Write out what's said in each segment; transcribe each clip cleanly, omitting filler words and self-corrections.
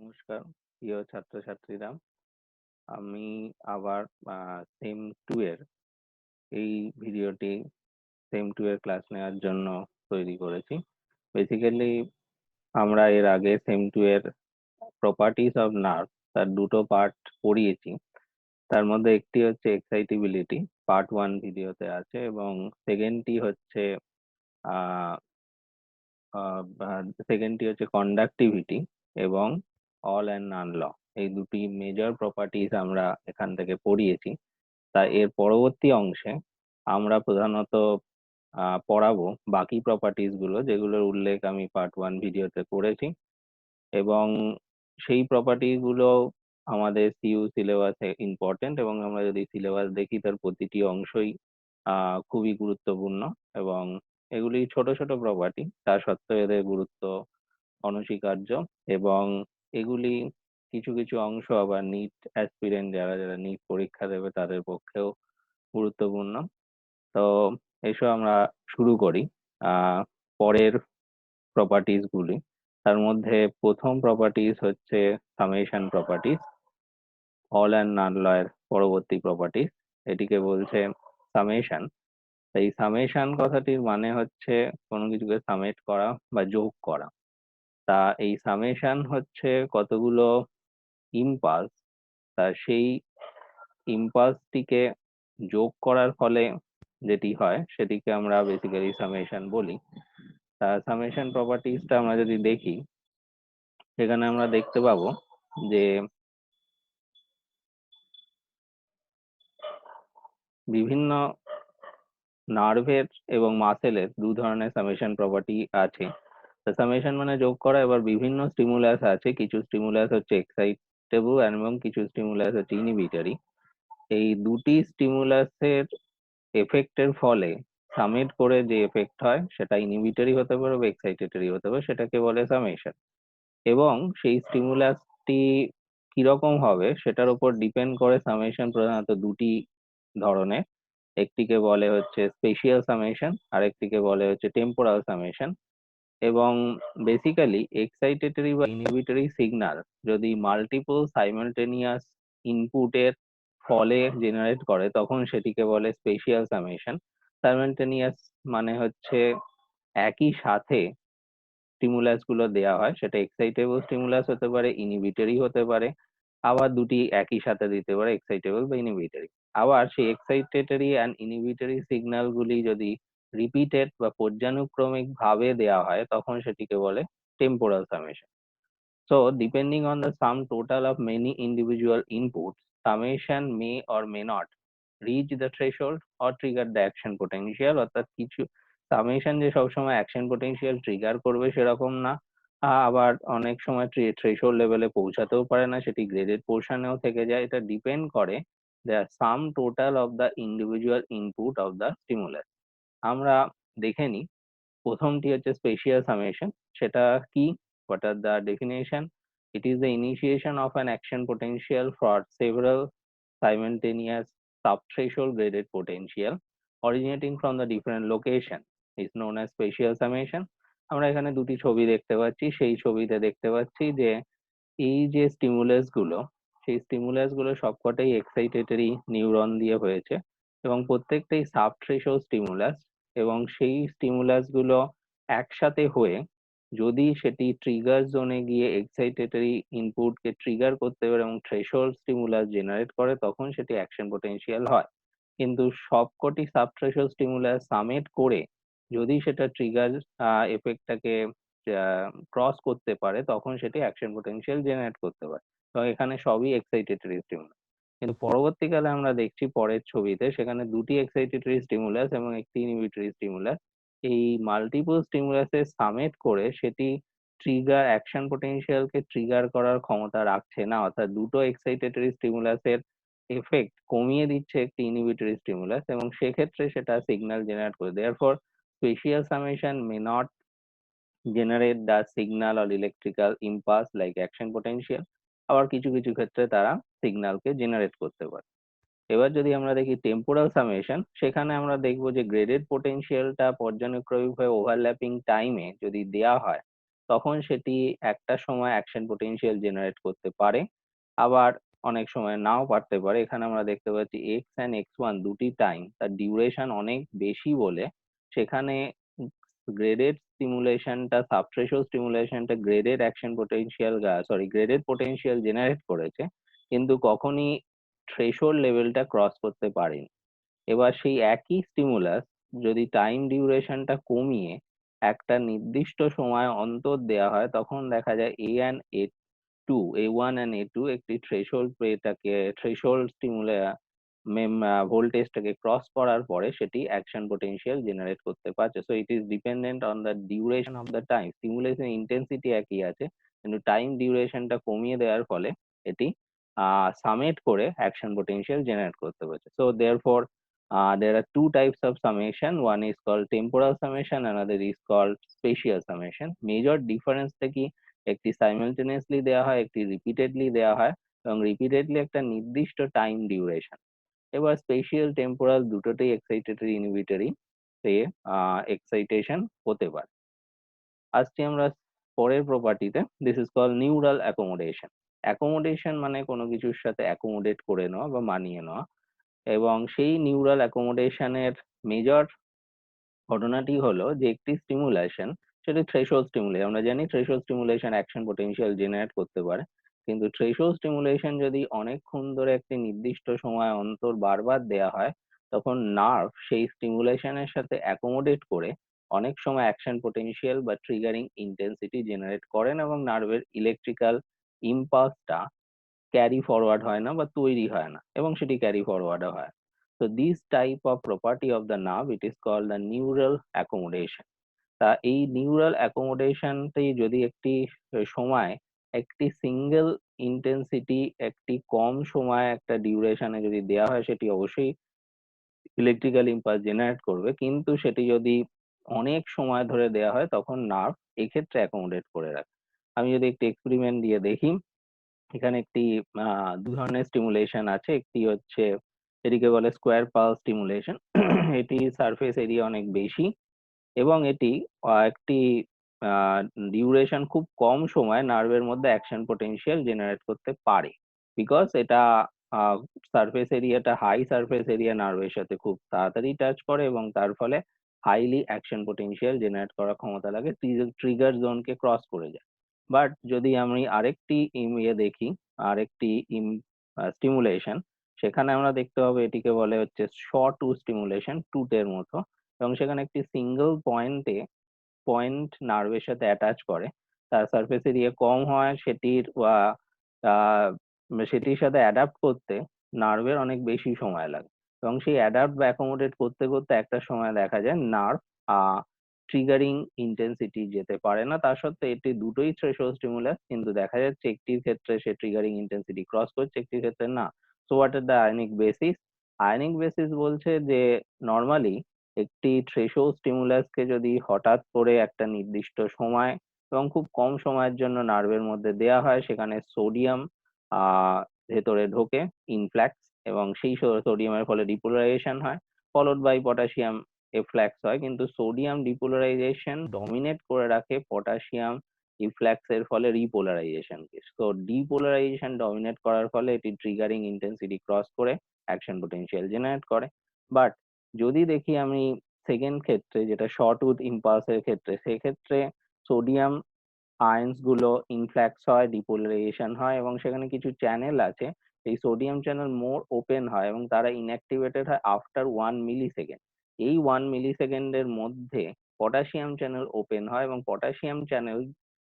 নমস্কার প্রিয় ছাত্রছাত্রীরা, আমি আবার সেম টু এর এই ভিডিওটি সেম টু এর ক্লাস নেওয়ার জন্য তৈরি করেছি। বেসিক্যালি আমরা এর আগে সেম টু এর প্রপার্টিস অফ নার্ভ তার দুটো পার্ট পড়িয়েছি। তার মধ্যে একটি হচ্ছে এক্সাইটেবিলিটি, পার্ট 1 ভিডিওতে আছে, এবং সেকেন্ডটি হচ্ছে কন্ডাক্টিভিটি এবং অল অ্যান্ড নান ল। এই দুটি মেজর প্রপার্টিজ আমরা এখান থেকে পড়িয়েছি। তাই এর পরবর্তী অংশে আমরা প্রধানত পড়াবো বাকি প্রপার্টিজ গুলো, যেগুলোর উল্লেখ আমি পার্ট 1 ভিডিওতে করেছি, এবং সেই প্রপার্টি গুলো আমাদের সিইউ সিলেবাসে ইম্পর্টেন্ট, এবং আমরা যদি সিলেবাস দেখি তার প্রতিটি অংশই খুবই গুরুত্বপূর্ণ। এবং এগুলি ছোট ছোট প্রপার্টি, তা সত্ত্বেও এদের গুরুত্ব অনস্বীকার্য। এবং এগুলি কিছু কিছু অংশ আবার নিট অ্যাসপিরেন্ট, যারা যারা নিট পরীক্ষা দেবে তাদের পক্ষেও গুরুত্বপূর্ণ। তো এসো আমরা শুরু করি পরের প্রপার্টিজ গুলি। তার মধ্যে প্রথম প্রপার্টিজ হচ্ছে summation properties, all and none law এর পরবর্তী প্রপার্টিজ। এটিকে বলছে সামেশন। এই সামেশন কথাটির মানে হচ্ছে কোনো কিছুকে সামেট করা বা যোগ করা। তা এই সামেশন হচ্ছে কতগুলো ইম্পালস, তা সেই ইম্পালসটিকে যোগ করার ফলে যেটি হয় সেটিকে আমরা বেসিক্যালি সামেশন বলি। তা সামেশন প্রপার্টিজটা আমরা যদি দেখি, সেখানে আমরা দেখতে পাবো যে বিভিন্ন নার্ভের এবং মাসেলের দু ধরনের সামেশন প্রপার্টি আছে। সামেশন মানে যোগ করা। এবার বিভিন্ন স্টিমুলাস আছে, কিছু স্টিমুলাস হচ্ছে এক্সাইটেবল এবং কিছু স্টিমুলাস হচ্ছে ইনহিবিটরি। এই দুটি স্টিমুলাসের এফেক্টের ফলে সামেট করে যে এফেক্ট হয় সেটা ইনহিবিটরি হতে পারে বা এক্সাইটেটরি হতে পারে, সেটাকে বলে সামেশন। এবং সেই স্টিমুলাসটি কিরকম হবে সেটার উপর ডিপেন্ড করে সামেশন প্রধানত দুটি ধরনের। একটিকে বলে হচ্ছে স্পেশিয়াল সামেশন, আর একটিকে বলে হচ্ছে টেম্পোরাল সামেশন। এবং বেসিক্যালি এক্সাইটেটরি বা ইনহিবিটরি সিগন্যাল যদি মাল্টিপল সাইমালটেনিয়াস ইনপুটের ফলে জেনারেট করে, তখন সেটিকে বলে স্পেশিয়াল সামেশন। সাইমালটেনিয়াস মানে হচ্ছে একই সাথে স্টিমুলাস গুলো দেওয়া হয়, সেটা এক্সাইটেবল স্টিমুলাস হতে পারে, ইনহিবিটরি হতে পারে, আবার দুটি একই সাথে দিতে পারে, এক্সাইটেবল বা ইনহিবিটরি। আবার সেই এক্সাইটেটরি অ্যান্ড ইনহিবিটরি সিগন্যাল গুলি যদি রিপিটেড বা পর্যানুক্রমিক ভাবে দেওয়া হয়, তখন সেটিকে বলে temporal summation. So, depending on the sum total of many individual inputs, summation may or may not reach the threshold or trigger the action potential। অর্থাৎ কিছু সামেশন যে সবসময় অ্যাকশন পোটেনশিয়াল ট্রিগার করবে সেরকম না, আবার অনেক সময় থ্রেশহোল্ড লেভেলে পৌঁছাতেও পারে না, সেটি গ্রেডেড পোর্শনেও থেকে যায়। এটা ডিপেন্ড করে the sum total of the individual input of the stimulus. আমরা দেখে নিই, প্রথমটি হচ্ছে স্পেশিয়াল সামেশন। সেটা কি? What are the definition? It is the initiation of an action potential for several simultaneous subthreshold graded potential originating from the different location is known as spatial summation। আমরা এখানে দুটি ছবি দেখতে পাচ্ছি। সেই ছবিতে দেখতে পাচ্ছি যে এই যে স্টিমুলাস গুলো, সেই স্টিমুলাস গুলো সবকটাই এক্সাইটেটরি নিউরন দিয়ে হয়েছে, এবং প্রত্যেকটাই সাব থ্রেশহোল্ড স্টিমুলাস। এবং সেই স্টিমুলাস গুলো একসাথে হয়ে যদি সেটি ট্রিগার জোনে গিয়ে এক্সাইটেটরি ইনপুটকে ট্রিগার করতে পারে এবং থ্রেশহোল্ড স্টিমুলাস জেনারেট করে, তখন সেটি অ্যাকশন পোটেনশিয়াল হয়। কিন্তু সবকটি সাব থ্রেশহোল্ড স্টিমুলাস সামেট করে যদি সেটা ট্রিগার এফেক্টটাকে ক্রস করতে পারে, তখন সেটি অ্যাকশন পোটেনশিয়াল জেনারেট করতে পারে। তো এখানে সবই এক্সাইটেটরি স্টিমুলাস। কিন্তু পরবর্তীকালে আমরা দেখছি পরের ছবিতে, সেখানে দুটি এক্সাইটেটরি স্টিমুলাস এবং একটি ইনহিবিটরি স্টিমুলাস, এই মাল্টিপল স্টিমুলাসের সামেট করে সেটি ট্রিগার অ্যাকশন পোটেনশিয়ালকে ট্রিগার করার ক্ষমতা রাখছে না। অর্থাৎ দুটো এক্সাইটেটরি স্টিমুলাসের এফেক্ট কমিয়ে দিচ্ছে একটি ইনহিবিটরি স্টিমুলাস, এবং সেক্ষেত্রে সেটা সিগন্যাল জেনারেট করে। Therefore spatial summation may not generate the signal or electrical impulse like action potential। আবার কিছু কিছু ক্ষেত্রে তারা সিগন্যালকে জেনারেট করতে পারে। এবার যদি আমরা দেখি টেম্পোরাল সামেশন, সেখানে আমরা দেখবো যে গ্রেডেড পোটেনশিয়ালটা পর্যায়ক্রমিকভাবে ওভারল্যাপিং টাইমে যদি দেয়া হয়, তখন সেটি একটা সময় অ্যাকশন পোটেনশিয়াল জেনারেট করতে পারে, আবার অনেক সময় নাও পারতে পারে। এখানে আমরা দেখতে পাচ্ছি এক্স অ্যান্ড এক্স1 দুটি টাইম, তার ডিউরেশন অনেক বেশি বলে সেখানে গ্রেডেড স্টিমুলেশনটা, সাবথ্রেশোল্ড স্টিমুলেশনটা graded action potential, graded potential generate করেছে, কিন্তু কখনই থ্রেশোল্ড লেভেলটা ক্রস করতে পারেনি। এবার সেই একই স্টিমুলাস যদি টাইম ডিউরেশনটা কমিয়ে একটা নির্দিষ্ট সময় অন্তর দেওয়া হয়, তখন দেখা যায় A1 and A2 একটি থ্রেশোল্ড ভোল্টেজটাকে ক্রস করার পরে সেটি অ্যাকশন পোটেনশিয়াল জেনারেট করতে পারছে। So it is dependent on the duration of the time. Stimulation intensity একই আছে, কিন্তু টাইম ডিউরেশনটা কমিয়ে দেওয়ার ফলে এটি সামেট করে অ্যাকশন পোটেনশিয়াল জেনারেট করতে পারছে। So therefore there are two types of summation. One is called temporal summation, another is called spatial summation. Major difference টা কি, একটি সাইমালটেনিয়াসলি দেওয়া হয়, একটি রিপিটেডলি দেওয়া হয়, এবং রিপিটেডলি একটা নির্দিষ্ট টাইম ডিউরেশন। এবার স্পেশিয়াল টেম্পোরাল দুটোতেই এক্সাইটেটরি ইনহিবিটরি তে এক্সাইটেশন হতে পারে। আসছি আমরা পরের প্রপার্টিতে। This is call neural accommodation. Accommodation মানে কোনো কিছুর সাথে অ্যাকোমোডেট করে নেওয়া বা মানিয়ে নেওয়া, এবং সেই নিউরাল অ্যাকোমোডেশনের মেজর ঘটনাটি হলো যে একটি স্টিমুলেশন, সেটি থ্রেশহোল্ড স্টিমুলেশন। আমরা জানি threshold stimulation action potential generate করতে পারে, কিন্তু থ্রেশহোল্ড স্টিমুলেশন যদি অনেকক্ষণ ধরে একটি নির্দিষ্ট সময় অন্তর বারবার দেয়া হয়, তখন নার্ভ সেই স্টিমুলেশনের সাথে অ্যাকোমোডেট করে অনেক সময় অ্যাকশন পোটেনশিয়াল বা ট্রিগারিং ইন্টেন্সিটি জেনারেট করেন, এবং নার্ভের ইলেকট্রিক্যাল ইম্পালসটা ক্যারি ফরওয়ার্ড হয় না বা তৈরি হয় না, এবং সেটি ক্যারি ফরওয়ার্ডও হয়। So this type of property of the nerve, it is called the neural accommodation. তা এই নিউরাল অ্যাকোমোডেশনটি যদি একটি সময়, একটি সিঙ্গেল ইন্টেন্সিটি, একটি কম সময় একটা ডিউরেশনে যদি দেওয়া হয়, সেটি অবশ্যই ইলেকট্রিক্যাল ইম্পালস জেনারেট করবে, কিন্তু সেটি যদি অনেক সময় ধরে দেওয়া হয় তখন নার্ভ এক্ষেত্রে অ্যাকোমোডেট করে রাখে। আমি যদি একটি এক্সপেরিমেন্ট দিয়ে দেখি, এখানে একটি দু ধরনের স্টিমুলেশন আছে। একটি হচ্ছে, এটিকে বলে স্কোয়ার পালস স্টিমুলেশন। এটি সারফেস এরিয়া অনেক বেশি, এবং এটি একটি ডিউরেশন খুব কম সময় নার্ভের মধ্যে অ্যাকশন পোটেনশিয়াল জেনারেট করতে পারে, বিকজ এটা সারফেস এরিয়াটা, হাই সারফেস এরিয়া নার্ভের সাথে খুব তাড়াতাড়ি টাচ করে, এবং তার ফলে হাইলি অ্যাকশন পোটেনশিয়াল জেনারেট করার ক্ষমতা লাগে, ট্রিগার জোনকে ক্রস করে যায়। বাট যদি আমি আরেকটি দেখি, আরেকটি স্টিমুলেশন, সেখানে আমরা দেখতে পাবো এটিকে বলে হচ্ছে শর্ট টু স্টিমুলেশন, টুটের মতো, এবং সেখানে একটি সিঙ্গেল পয়েন্ট নার্ভের সাথে অ্যাটাচ করে। তার সারফেস এরিয়া কম হয়, সেটির সাথে অ্যাডাপ্ট করতে নার্ভের অনেক বেশি সময় লাগে, এবং সেই অ্যাডাপ্ট বা অ্যাকোমোডেট করতে করতে একটা সময় দেখা যায় নার্ভ ট্রিগারিং ইন্টেন্সিটি যেতে পারে না। তা সত্ত্বেও এটি দুটোই থ্রেশহোল্ড স্টিমুলাস, কিন্তু দেখা যাচ্ছে একটির ক্ষেত্রে সে ট্রিগারিং ইন্টেন্সিটি ক্রস করছে, একটির ক্ষেত্রে না। So what are the ionic basis? Ionic basis বলছে যে নর্মালি একটি থ্রেশহোল্ড স্টিমুলাসকে যদি হঠাৎ করে একটা নির্দিষ্ট সময় এবং খুব কম সময়ের জন্য নার্ভের মধ্যে দেয়া হয়, সেখানে সোডিয়াম ভেতরে ঢোকে, ইনফ্ল্যাক্স, এবং সেই সোডিয়ামের ফলে ডিপোলারাইজেশন হয়, ফলোড বাই পটাশিয়াম এফ্ল্যাক্স হয়। কিন্তু সোডিয়াম ডিপোলারাইজেশন ডমিনেট করে রাখে পটাশিয়াম ইফ্ল্যাক্স এর ফলে রিপোলারাইজেশনকে। তো ডিপোলারাইজেশন ডমিনেট করার ফলে এটি ট্রিগারিং ইন্টেন্সিটি ক্রস করে অ্যাকশন পোটেনশিয়াল জেনারেট করে। বাট যদি দেখি আমি সেকেন্ড ক্ষেত্রে, যেটা শর্ট উইথ ইম্পালসের ক্ষেত্রে, সেক্ষেত্রে সোডিয়াম আয়ন্স গুলো ইনফ্ল্যাক্স হয়, ডিপোলারাইজেশন হয়, এবং সেখানে কিছু চ্যানেল আছে, এই সোডিয়াম চ্যানেল মোর ওপেন হয়, এবং তারা ইনঅ্যাক্টিভেটেড হয় আফটার 1 মিলি সেকেন্ড। এই 1 মিলি সেকেন্ডের মধ্যে পটাশিয়াম চ্যানেল ওপেন হয়, এবং পটাশিয়াম চ্যানেল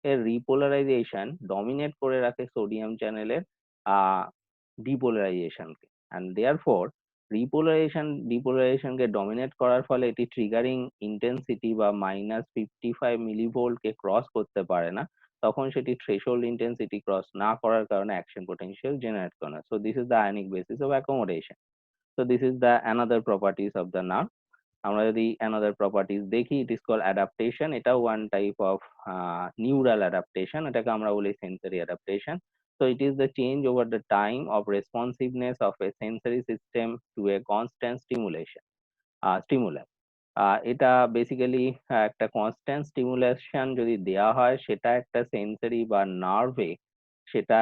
এর রিপোলারাইজেশন ডমিনেট করে রাখে সোডিয়াম চ্যানেলের ডিপোলারাইজেশনকে, অ্যান্ড দেয়ারফর ডিপোলারাইজেশনকে ডমিনেট করার ফলে এটি ট্রিগারিং ইন্টেন্সিটি বা -55 মিলিভোল্ট কে ক্রস করতে পারে না। তখন সেটি থ্রেশহোল্ড ইন্টেন্সিটি ক্রস না করার কারণে অ্যাকশন পোটেনশিয়াল জেনারেট করে না। So this is the ionic basis of accommodation. So this is the another properties of the nerve. আমরা যদি অ্যানাদার প্রপার্টিজ দেখি, ইট ইজ কল অ্যাডাপ্টেশন। এটাও one type of neural adaptation, এটাকে আমরা বলি sensory adaptation. So it is the change over the time of responsiveness of a sensory system to a constant stimulus. এটা basically একটা constant stimulation যদি দেয়া হয়, সেটা একটা সেন্সরি বা নার্ভে, সেটা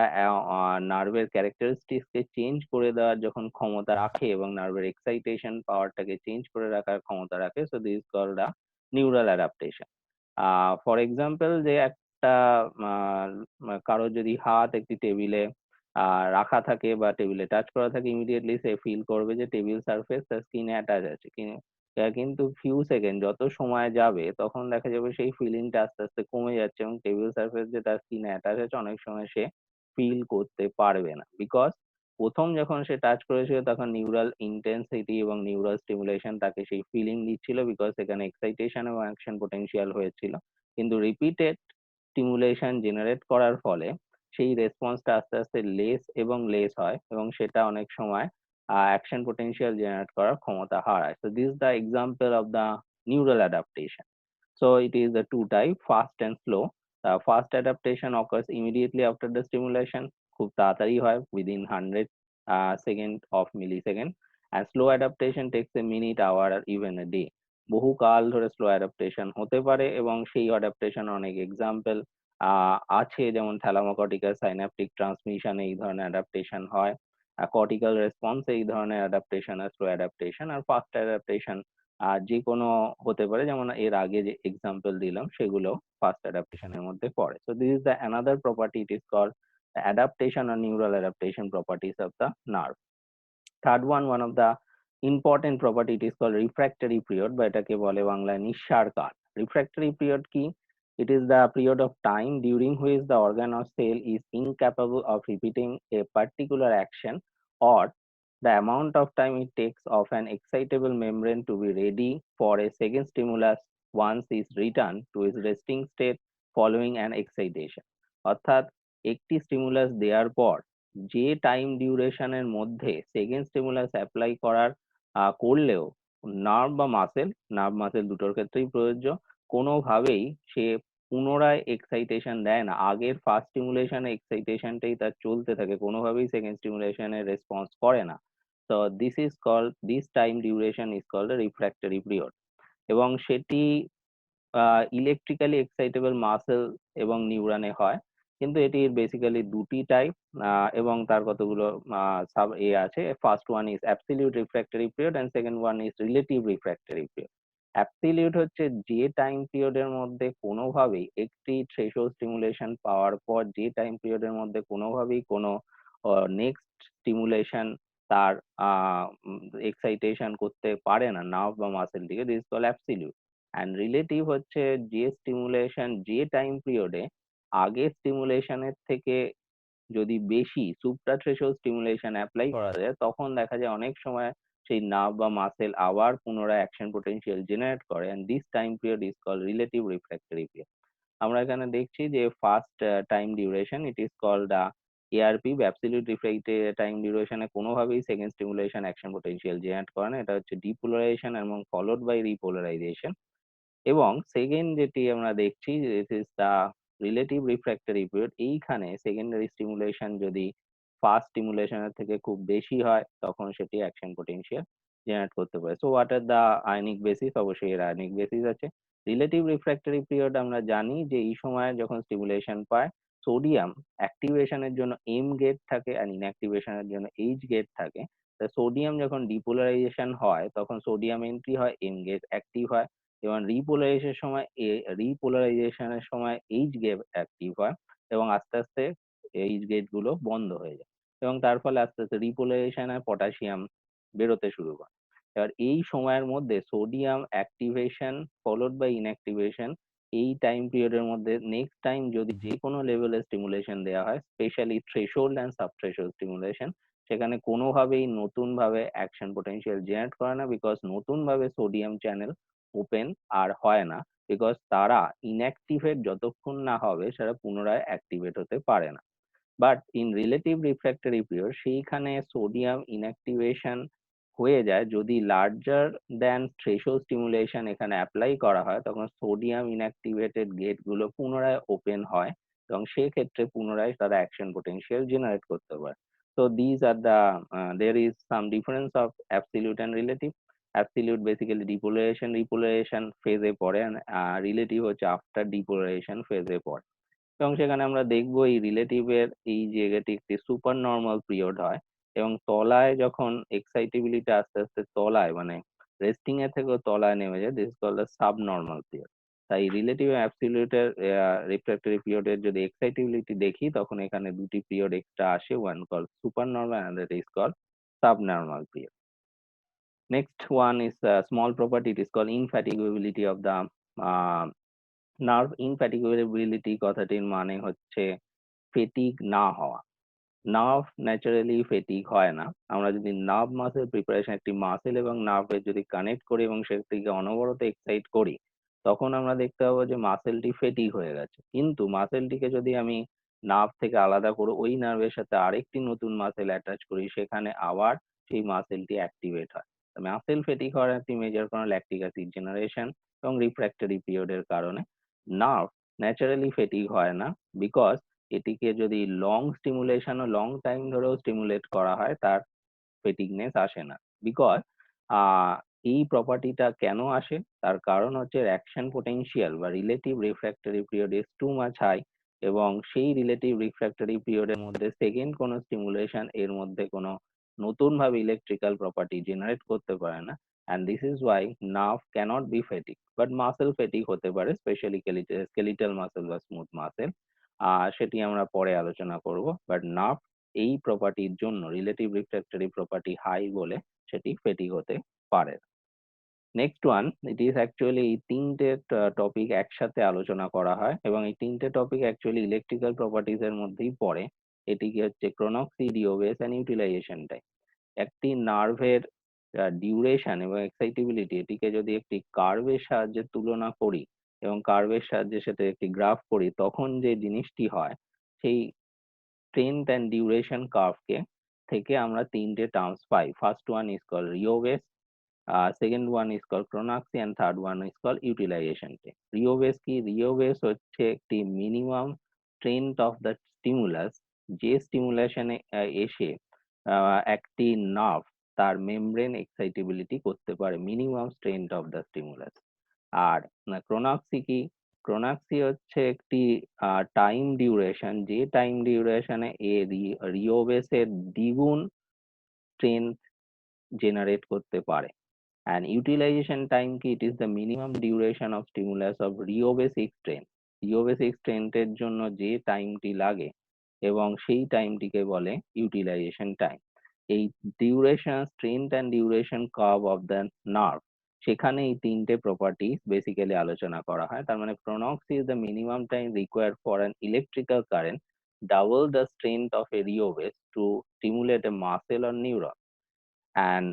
নার্ভের ক্যারেক্টারিস্টিক্সকে চেঞ্জ করে দেওয়ার যখন ক্ষমতা রাখে এবং নার্ভের এক্সাইটেশন পাওয়ারটাকে চেঞ্জ করে রাখার ক্ষমতা রাখে, so this called a neural adaptation. For example, যে একটা কারোর যদি হাত একটি টেবিলে রাখা থাকে বা টেবিলে টাচ করা থাকে, ইমিডিয়েটলি সে ফিল করবে যে টেবিল সারফেস তার স্কিনে অ্যাটাচ আছে। কিন্তু ফিউ সেকেন্ড যত সময় যাবে তখন দেখা যাবে সেই ফিলিংটা আস্তে আস্তে কমে যাচ্ছে এবং টেবিল সারফেস যে তার স্কিনে অ্যাটাচ আছে অনেক সময় সে ফিল করতে পারবে না, বিকজ প্রথম যখন সে টাচ করেছিল তখন নিউরাল ইন্টেন্সিটি এবং নিউরাল স্টিমুলেশন তাকে সেই ফিলিং দিচ্ছিল, বিকজ সেখানে এক্সাইটেশন এবং অ্যাকশন পোটেনশিয়াল হয়েছিল। কিন্তু রিপিটেড স্টিমুলেশন জেনারেট করার ফলে সেই রেসপন্সটা আস্তে আস্তে লেস এবং লেস হয় এবং সেটা অনেক সময় অ্যাকশন পোটেনশিয়াল জেনারেট করার ক্ষমতা হারায়। So this is the example of the neural adaptation. So it is the two type, fast and slow. The fast adaptation occurs immediately after the stimulation, খুব তাড়াতাড়ি হয় within 100 second of millisecond, and slow adaptation takes a minute, hour or even a day. বহু কাল ধরে slow adaptation হতে পারে এবং সেই অ্যাডাপ্টেশন অনেক এক্সাম্পল আছে, যেমন থ্যালামোকর্টিক্যাল সাইন্যাপটিক ট্রান্সমিশন এই ধরনের অ্যাডাপ্টেশন হয়, কর্টিক্যাল রেসপন্স এই ধরনের অ্যাডাপ্টেশন আর স্লো অ্যাডাপ্টেশন। আর ফাস্ট অ্যাডাপ্টেশন যে কোনো হতে পারে, যেমন এর আগে যে এক্সাম্পল দিলাম সেগুলো ফাস্ট অ্যাডাপ্টেশনের মধ্যে পড়ে। So this is the another property, it is called adaptation or neural adaptation properties of the nerve. Third one of the important property, it is called refractory period, বা এটাকে বলে বাংলায় নিঃসার কাল। refractory period কি? It is the period of time during which the organ or cell is incapable of repeating a particular action, or the amount of time it takes of an excitable membrane to be ready for a second stimulus once is returned to its resting state following an excitation. অর্থাৎ একটি stimulus দেওয়ার পর যে time ডিউরেশনের মধ্যে second stimulus apply করলেও nerve muscle দুটোর ক্ষেত্রেই প্রযোজ্য, কোনোভাবেই সে পুনরায় এক্সাইটেশন দেয় না, আগের ফার্স্ট স্টিমুলেশনে এক্সাইটেশনটাই তার চলতে থাকে, কোনোভাবেই সেকেন্ড স্টিমুলেশনের রেসপন্স করে না। তো this time duration is called refractory period. এবং সেটি ইলেকট্রিক্যালি এক্সাইটেবল মাসেল এবং নিউরনে হয়, কিন্তু এটির বেসিক্যালি দুটি টাইপ এবং তার কতগুলো সাব আছে। First one is absolute refractory period and second one is relative refractory period. Absolute হচ্ছে যে টাইম পিরিয়ডের মধ্যে কোনোভাবেই একটি থ্রেশহোল্ড স্টিমুলেশন পাওয়ার পর যে টাইম পিরিয়ডের মধ্যে কোনোভাবেই কোনো নেক্সট স্টিমুলেশন তার এক্সাইটেশন করতে পারে না নার্ভ বা মাসেল দিকে, this call absolute. And relative হচ্ছে যে স্টিমুলেশন যে টাইম পিরিয়ডে আগের স্টিমুলেশনের থেকে যদি বেশি সুপ্রা থ্রেশহোল্ড স্টিমুলেশন অ্যাপ্লাই করা যায়, তখন দেখা যায় অনেক সময় সেই নার্ভ বা মাসেল আবার পুনরায় অ্যাকশন পোটেনশিয়াল জেনারেট করে, and this time period is called relative refractory period. আমরা এখানে দেখছি যে first time duration, it is called ARP, absolute refractory time ডিউরেশনে কোনোভাবেই second stimulation action potential generate করে না, এটা হচ্ছে ডিপোলারাইজেশন এবং ফলোড বাই রিপোলারাইজেশন। এবং সেকেন্ড যেটি আমরা দেখছি, this is the relative refractory period. এইখানে সেকেন্ডারি স্টিমুলেশন যদি ফার্স্ট স্টিমুলেশনের থেকে খুব বেশি হয় তখন সেটি অ্যাকশন পোটেনশিয়াল জেনারেট করতে পারে। So what are the ionic basis? অবশ্যই এর আয়নিক বেসিস আছে। রিলেটিভ রিফ্র্যাক্টরি পিরিয়ড আমরা জানি যে এই সময় যখন স্টিমুলেশন পায়, সোডিয়াম অ্যাক্টিভেশনের জন্য এম গেট থাকে আর ইনঅ্যাক্টিভেশনের জন্য এইচ গেট থাকে। সোডিয়াম যখন ডিপোলারাইজেশন হয় তখন সোডিয়াম এন্ট্রি হয়, এম গেট অ্যাক্টিভ হয়, এবং রিপোলারাইজেশনের সময় এইচ গেট অ্যাক্টিভ হয় এবং আস্তে আস্তে এইচ গেট গুলো বন্ধ হয়ে যায় এবং তার ফলে আস্তে আস্তে রিপোলারাইজেশনে পটাশিয়াম বেরোতে শুরু করে। এবার এই সময়ের মধ্যে sodium activation followed by inactivation, এই টাইম পিরিয়ডের মধ্যে নেক্সট টাইম যদি যে কোনো লেভেলের স্টিমুলেশন দেওয়া হয়, specially threshold and sub threshold stimulation, সেখানে কোনোভাবেই নতুন ভাবে অ্যাকশন পোটেনশিয়াল জেনারেট করে না, বিকজ নতুন ভাবে সোডিয়াম চ্যানেল ওপেন আর হয় না, বিকজ তারা ইনঅ্যাক্টিভেট যতক্ষণ না হবে সেটা পুনরায় অ্যাক্টিভেট হতে পারে না। But in relative refractory period সেইখানে সোডিয়াম ইনঅ্যাক্টিভেশন হয়ে যায় যদি লার্জার দ্যান থ্রেশহোল্ড স্টিমুলেশন এখানে অ্যাপ্লাই করা হয়, তখন সোডিয়াম ইনঅ্যাক্টিভেটেড গেট গুলো পুনরায় ওপেন হয় এবং সেক্ষেত্রে পুনরায় তারা অ্যাকশন পোটেনশিয়াল জেনারেট করতে পারে। So these are the there is some difference of absolute and relative. Absolute basically repolarisation ফেজে পড়ে, রিলেটিভ হচ্ছে আফটার ডিপোলারাইজেশন ফেজে পড়ে। এবং সেখানে আমরা দেখবো এই রিলেটিভের এই জায়গাটি একটি সুপার নর্মাল পিরিয়ড হয়, এবং তলায় যখন এক্সাইটেবিলিটি আস্তে আস্তে তলায় মানে রেস্টিং এর থেকেও তলায় নেমে যায়, this call the sub normal period. তাই রিলেটিভ অ্যাবসলিউটের রিফ্র্যাক্টরি পিরিয়ডের যদি এক্সাইটেবিলিটি দেখি, তখন এখানে দুটি পিরিয়ড এক্সট্রা আসে, one call super normal and that is call sub normal period. Next one is a small property. It is called infatigability of the uh, nerve. Infatigability কথাটির মানে হচ্ছে ফেটিক না হওয়া। নার্ভ ন্যাচারালি ফেটিক হয় না। আমরা যদি নার্ভ মাসেল প্রিপারেশন একটি মাসেল এবং নার্ভের যদি কানেক্ট করি এবং সেটিকে অনবরত এক্সাইট করি, তখন আমরা দেখতে পাবো যে মাসেলটি ফেটিক হয়ে গেছে। কিন্তু মাসেলটিকে যদি আমি নার্ভ থেকে আলাদা করে ওই নার্ভের সাথে আরেকটি নতুন মাসেল অ্যাটাচ করি, সেখানে আবার সেই মাসেলটি অ্যাক্টিভেট হয়। মাসেল ফেটিক হওয়ার একটি মেজর কারণ ল্যাকটিক অ্যাসিড জেনারেশন এবং রিফ্র্যাক্টরি পিরিয়ডের কারণে। নার্ভ ন্যাচারালি ফেটিক হয় না, বিকজ এটিকে যদি লং স্টিমুলেশন ও লং টাইম ধরেও স্টিমুলেট করা হয়, তার ফেটিকনেস আসে না। বিকজ এই প্রপার্টিটা কেন আসে, তার কারণ হচ্ছে অ্যাকশন পোটেনশিয়াল বা relative refractory period is too much high, এবং সেই রিলেটিভ রিফ্র্যাক্টরি পিরিয়ডের মধ্যে সেকেন্ড কোনো স্টিমুলেশন এর মধ্যে কোনো নতুন ভাবে ইলেকট্রিক্যাল প্রপার্টি জেনারেট করতে পারে না। and this is why nerve cannot be fatigue, but muscle fatigue হতে পারে, স্পেশালি skeletal muscle বা স্মুথ মাসেল। সেটি আমরা পরে আলোচনা করব, বাট নার্ভ এই প্রপার্টির জন্য রিলেটিভ রিফ্র্যাক্টরি প্রপার্টি হাই বলে সেটি ফেটিক হতে পারে। Next one, it is actually এই তিনটে টপিক একসাথে আলোচনা করা হয়, এবং এই তিনটে টপিক অ্যাকচুয়ালি ইলেকট্রিক্যাল প্রপার্টিজ এর মধ্যেই পড়ে। এটি কি হচ্ছে ক্রোনক্সি, রিওভেস এন্ড ইউটিলাইজেশন টাইম। একটি নার্ভের ডিউরেশন এবং এক্সাইটেবিলিটি, এটিকে যদি একটি কার্ভের সাহায্যে তুলনা করি এবং কার্ভের সাহায্যে সেটা একটি গ্রাফ করি, তখন যে জিনিসটি হয়, সেই স্ট্রেংথ অ্যান্ড ডিউরেশন কার্ভকে থেকে আমরা তিনটে টার্মস পাই। First one is call rheobase, second one is call chronaxie, and third one is call utilisation time. Rheobase কি? রিওভেস হচ্ছে একটি minimum strength of the stimulus, যে স্টিমুলেশনে এসে একটি নার্ভ তার মেমব্রেন এক্সাইটেবিলিটি করতে পারে, minimum strength of the stimulus. আর ক্রোনাক্সি কি? ক্রোনাক্সি হচ্ছে একটি টাইম ডিউরেশন, যে টাইম ডিউরেশনে রিওভেসের দ্বিগুণ স্ট্রেংথ জেনারেট করতে পারে। and utilization time কি? it is the minimum duration of stimulus of rheobasic strain. rheobasic strain এর জন্য যে টাইমটি লাগে এবং সেই টাইমটিকে বলে ইউটিলাইজেশন টাইম। এই duration, strength and duration curve of the nerve, সেখানে এই তিনটে প্রপার্টি বেসিক্যালি আলোচনা করা হয়। তার মানে chronaxie is the minimum time required for an electrical current double the strength of a rheobase to stimulate a muscle or neuron. And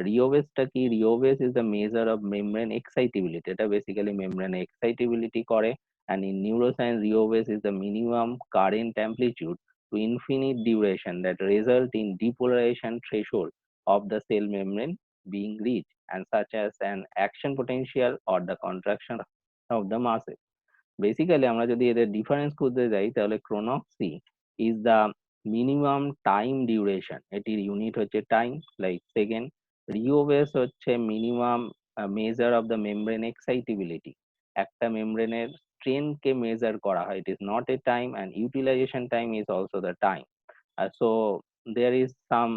Rheobase টা কি? Rheobase is the measure of membrane excitability. এটা basically membrane excitability করে। and in neuroscience, Rheobase is the minimum current amplitude to infinite duration that result in depolarization threshold of the cell membrane being reached, and such as an action potential or the contraction of the muscle. Basically আমরা যদি এদের difference খুঁজতে যাই, তাহলে chronaxie is the minimum time duration, এটির unit হচ্ছে time, like second. Rheobase হচ্ছে minimum measure of the membrane excitability, একটা মেমব্রেনের স্ট্রেনকে মেজার করা হয়, it is not a time. And utilisation time is also the time. So there is some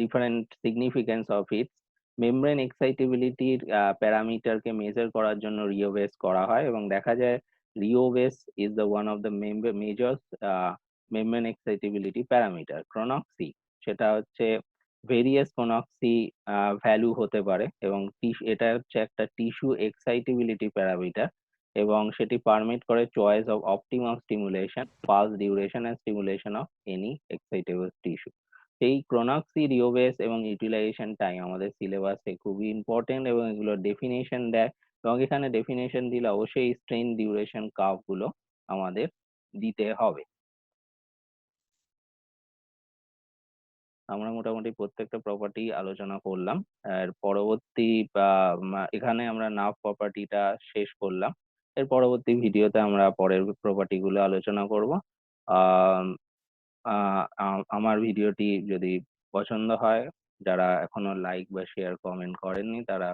different significance of it. Membrane এক্সাইটেবিলিটির প্যারামিটারকে measure করার জন্য রিওভেস করা হয়, এবং দেখা যায় রিওভেস is the one of the major membrane excitability parameter. Chronaxie সেটা হচ্ছে ভেরিয়াস ক্রোনক্সি ভ্যালু হতে পারে, এবং এটা হচ্ছে একটা টিস্যু এক্সাইটেবিলিটি প্যারামিটার, এবং সেটি পারমিট করে choice of optimum stimulation, fast duration and stimulation of any excitable tissue. এই ক্রোনক্সি, রিওভেস এবং ইউটিলাইজেশন টাইম আমাদের সিলেবাসে খুবই ইম্পর্টেন্ট, এবং এগুলোর ডেফিনেশন দেয়, এবং এখানে ডেফিনেশন দিলে অবশ্যই স্ট্রেন ডিউরেশন কার্ভ গুলো আমাদের দিতে হবে। আমরা মোটামুটি প্রত্যেকটা প্রপার্টি আলোচনা করলাম। এর পরবর্তী এখানে আমরা নার্ভ প্রপার্টিটা শেষ করলাম। এর পরবর্তী ভিডিওতে আমরা পরের প্রপার্টি গুলো আলোচনা করব। আমার ভিডিওটি যদি পছন্দ হয়, যারা এখনো লাইক বা শেয়ার কমেন্ট করেননি তারা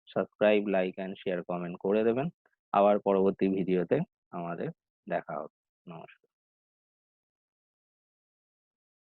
subscribe, like and share comment করে দেবেন। আবার পরবর্তী ভিডিওতে আমাদের দেখা হবে। নমস্কার।